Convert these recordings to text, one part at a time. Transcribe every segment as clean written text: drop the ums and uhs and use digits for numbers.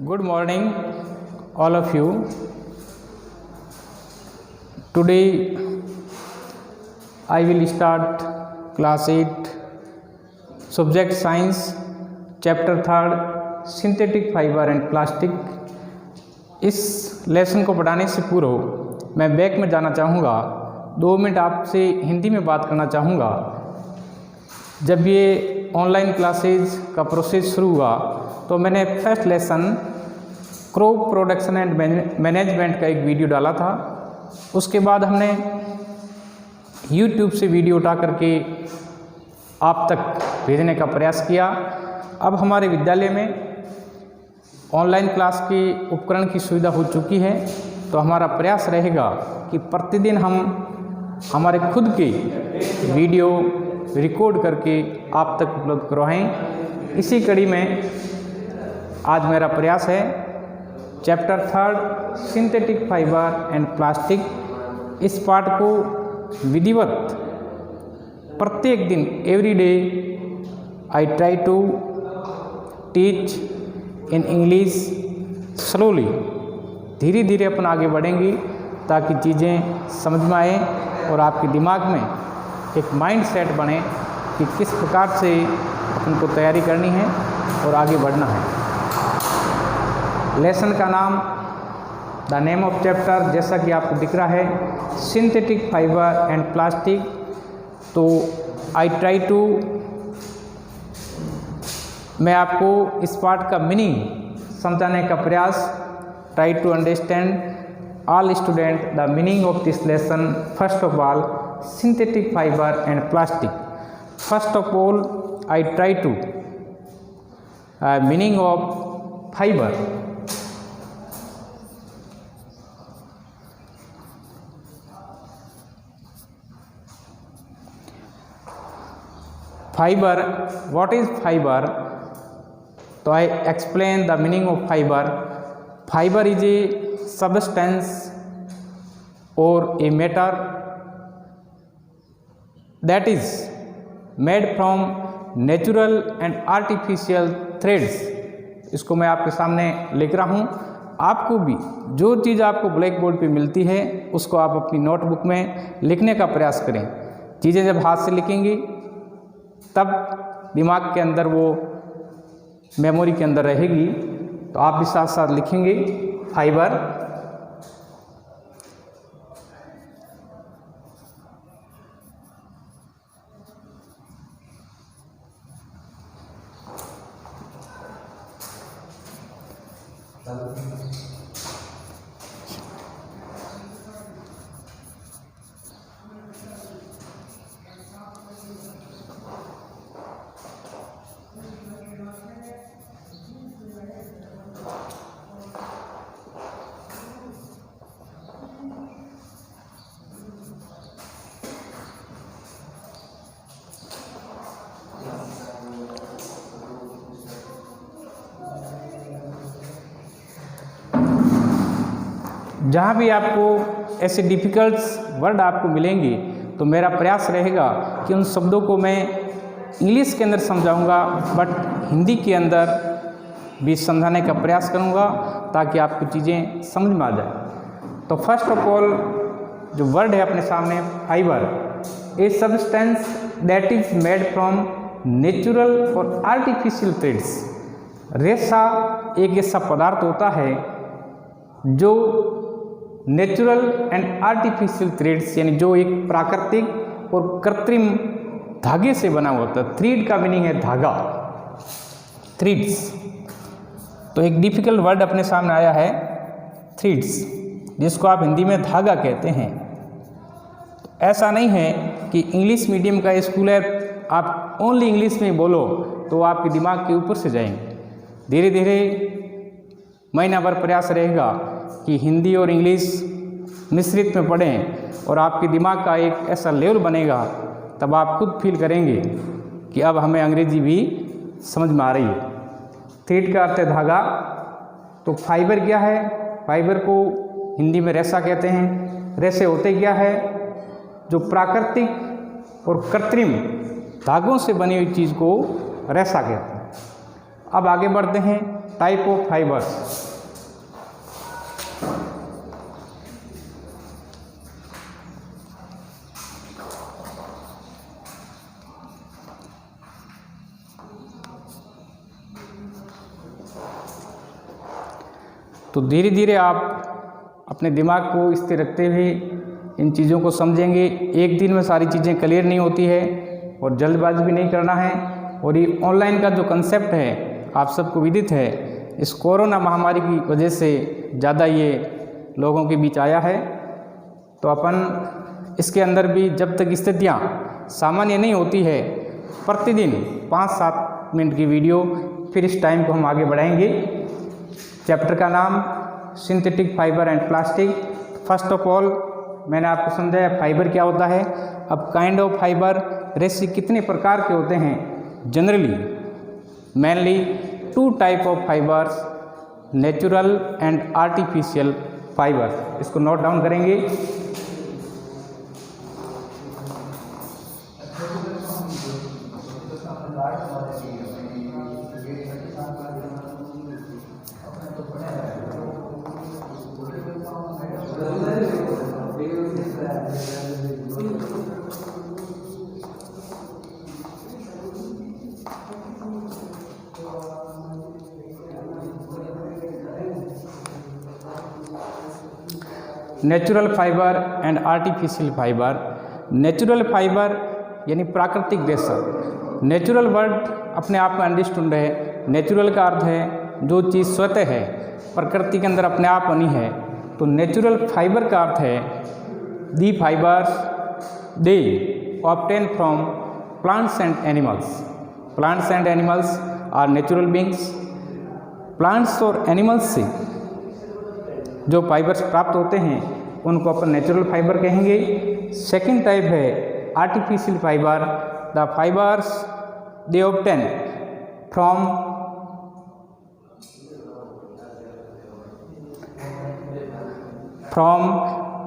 Good morning, all of you. Today I will start class 8, subject science, chapter 3, synthetic fiber and plastic. इस lesson को पढ़ाने से पूर्व मैं बैक में जाना चाहूँगा। 2 मिनट आपसे हिंदी में बात करना चाहूँगा। जब ये ऑनलाइन क्लासेज का प्रोसेस शुरू हुआ तो मैंने first lesson crop production and management का एक वीडियो डाला था। उसके बाद हमने YouTube से वीडियो उठा करके आप तक भेजने का प्रयास किया। अब हमारे विद्यालय में ऑनलाइन क्लास के उपकरण की सुविधा हो चुकी है, तो हमारा प्रयास रहेगा कि प्रतिदिन हम हमारे खुद के वीडियो रिकॉर्ड करके आप तक उपलब्ध करवाएं। इसी कड़ी में आज मेरा प्रयास है chapter 3 synthetic fibre and plastic. इस पाठ को विधिवत प्रत्येक दिन every day I try to teach in English slowly. धीरे धीरे अपन आगे बढ़ेंगे ताकि चीज़ें समझ में आए और आपके दिमाग में एक माइंड सेट बने कि किस प्रकार से अपन को तैयारी करनी है और आगे बढ़ना है। लेसन का नाम, द नेम ऑफ चैप्टर जैसा कि आपको दिख रहा है, सिंथेटिक फाइबर एंड प्लास्टिक। तो आई ट्राई टू, मैं आपको इस पाठ का मीनिंग समझाने का प्रयास, try to understand all student the meaning of this lesson. First of all synthetic fiber and plastic. First of all, I try to meaning of fiber. Fiber, what is fiber? So I explain the meaning of fiber. Fiber is a substance or a matter that is made from natural and artificial threads. इसको मैं आपके सामने लिख रहा हूँ। आपको भी जो चीज़ आपको ब्लैक बोर्ड पे मिलती है उसको आप अपनी नोटबुक में लिखने का प्रयास करें। चीज़ें जब हाथ से लिखेंगी तब दिमाग के अंदर वो मेमोरी के अंदर रहेगी। तो आप भी साथ साथ लिखेंगे फाइबर। जहाँ भी आपको ऐसे डिफ़िकल्ट वर्ड आपको मिलेंगे तो मेरा प्रयास रहेगा कि उन शब्दों को मैं इंग्लिश के अंदर समझाऊंगा, बट हिंदी के अंदर भी समझाने का प्रयास करूंगा ताकि आपको चीज़ें समझ में आ जाए। तो फर्स्ट ऑफ ऑल जो वर्ड है अपने सामने, fibre, a substance that is made from natural और आर्टिफिशियल थ्रेड्स। रेशा एक ऐसा पदार्थ होता है जो नेचुरल एंड आर्टिफिशियल थ्रेड्स, यानी जो एक प्राकृतिक और कृत्रिम धागे से बना होता है। थ्रेड का मीनिंग है धागा, थ्रेड्स। तो एक डिफिकल्ट वर्ड अपने सामने आया है थ्रेड्स, जिसको आप हिंदी में धागा कहते हैं। ऐसा नहीं है कि इंग्लिश मीडियम का स्कूल है, आप ओनली इंग्लिश में बोलो तो आपके दिमाग के ऊपर से जाएंगे। धीरे धीरे महीना भर प्रयास रहेगा कि हिंदी और इंग्लिश मिश्रित में पढ़ें और आपके दिमाग का एक ऐसा लेवल बनेगा, तब आप खुद फील करेंगे कि अब हमें अंग्रेजी भी समझ में आ रही है। थ्रेड का अर्थ है धागा। तो फाइबर क्या है? फाइबर को हिंदी में रेशा कहते हैं। रेशे होते क्या है? जो प्राकृतिक और कृत्रिम धागों से बनी हुई चीज़ को रेशा कहते हैं। अब आगे बढ़ते हैं टाइप ऑफ फाइबर्स। तो धीरे धीरे आप अपने दिमाग को स्थिर रखते हुए इन चीज़ों को समझेंगे। एक दिन में सारी चीज़ें क्लियर नहीं होती है और जल्दबाजी भी नहीं करना है। और ये ऑनलाइन का जो कंसेप्ट है आप सबको विदित है, इस कोरोना महामारी की वजह से ज़्यादा ये लोगों के बीच आया है। तो अपन इसके अंदर भी जब तक स्थितियाँ सामान्य नहीं होती है, प्रतिदिन 5-7 मिनट की वीडियो, फिर इस टाइम को हम आगे बढ़ाएंगे। चैप्टर का नाम synthetic fibre and plastic. First of all मैंने आपको समझाया फाइबर क्या होता है। अब काइंड ऑफ फाइबर, रेशे कितने प्रकार के होते हैं। Generally mainly 2 type of fibres, natural and artificial fibre. इसको नोट डाउन करेंगे। Natural fibre and artificial fibre. Natural fibre यानी प्राकृतिक रेशा। नेचुरल वर्ड अपने आप में अंडरस्टूड है। नेचुरल का अर्थ है जो चीज़ स्वतः है, प्रकृति के अंदर अपने आप बनी है। तो नेचुरल फाइबर का अर्थ है the fibres they obtain from plants and animals. Plants and animals are natural beings. Plants और एनिमल्स से जो फाइबर्स प्राप्त होते हैं उनको अपन नेचुरल फाइबर कहेंगे। सेकंड टाइप है artificial fibre. The fibres they obtain from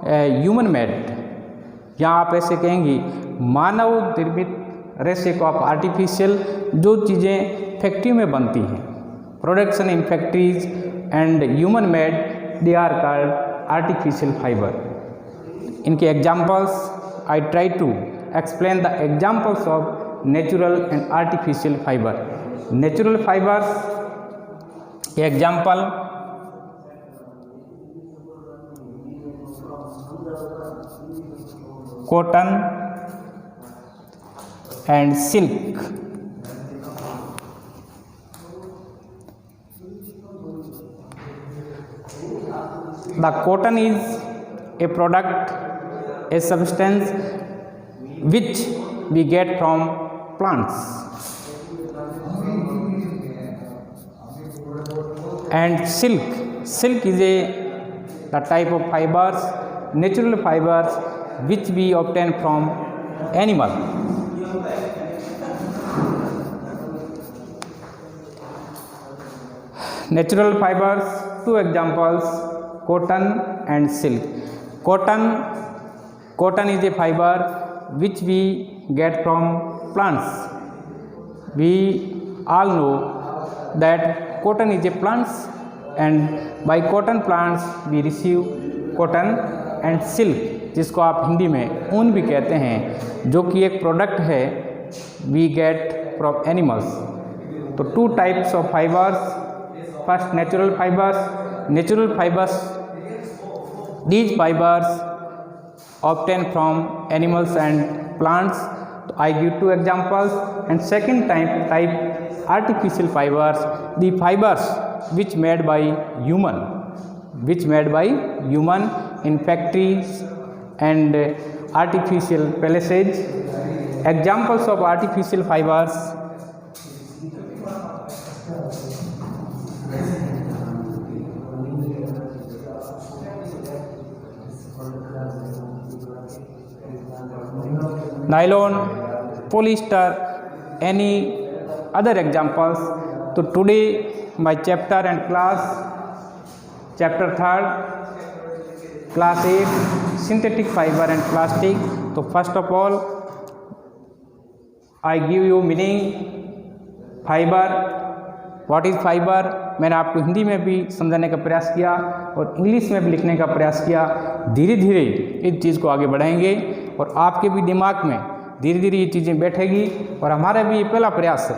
human made. यहाँ आप ऐसे कहेंगे मानव निर्मित रेशे को आप आर्टिफिशियल, जो चीज़ें फैक्ट्री में बनती हैं, production in factories and human made, they are called artificial fiber. इनके examples I try to explain the examples of natural and artificial fiber. Natural fibers के example cotton and silk. The cotton is a product, a substance which we get from plants, and silk is the type of fibers, natural fibers which we obtain from animal. Natural fibers, 2 examples, cotton and silk. Cotton is a fiber which we get from plants. We all know that cotton is a plants, and by cotton plants we receive cotton and silk, जिसको आप हिंदी में ऊन भी कहते हैं, जो कि एक प्रोडक्ट है we get from animals. तो 2 types of fibers. First, natural fibers. Natural fibers, these fibers obtained from animals and plants. So I give 2 examples. And second type artificial fibers, the fibers which made by human in factories and artificial palaces. Examples of artificial fibers: nylon, polyester, any other examples. So today my chapter and class, chapter 3rd, class 8, synthetic fiber and plastic. So first of all I give you meaning fiber. What is fibre, मैंने आपको हिंदी में भी समझाने का प्रयास किया और English में भी लिखने का प्रयास किया। धीरे धीरे इस चीज़ को आगे बढ़ाएंगे और आपके भी दिमाग में धीरे धीरे ये चीज़ें बैठेगी और हमारा भी ये पहला प्रयास है,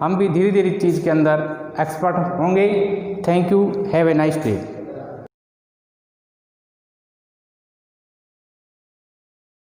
हम भी धीरे धीरे इस चीज़ के अंदर एक्सपर्ट होंगे। Thank you, have a nice day.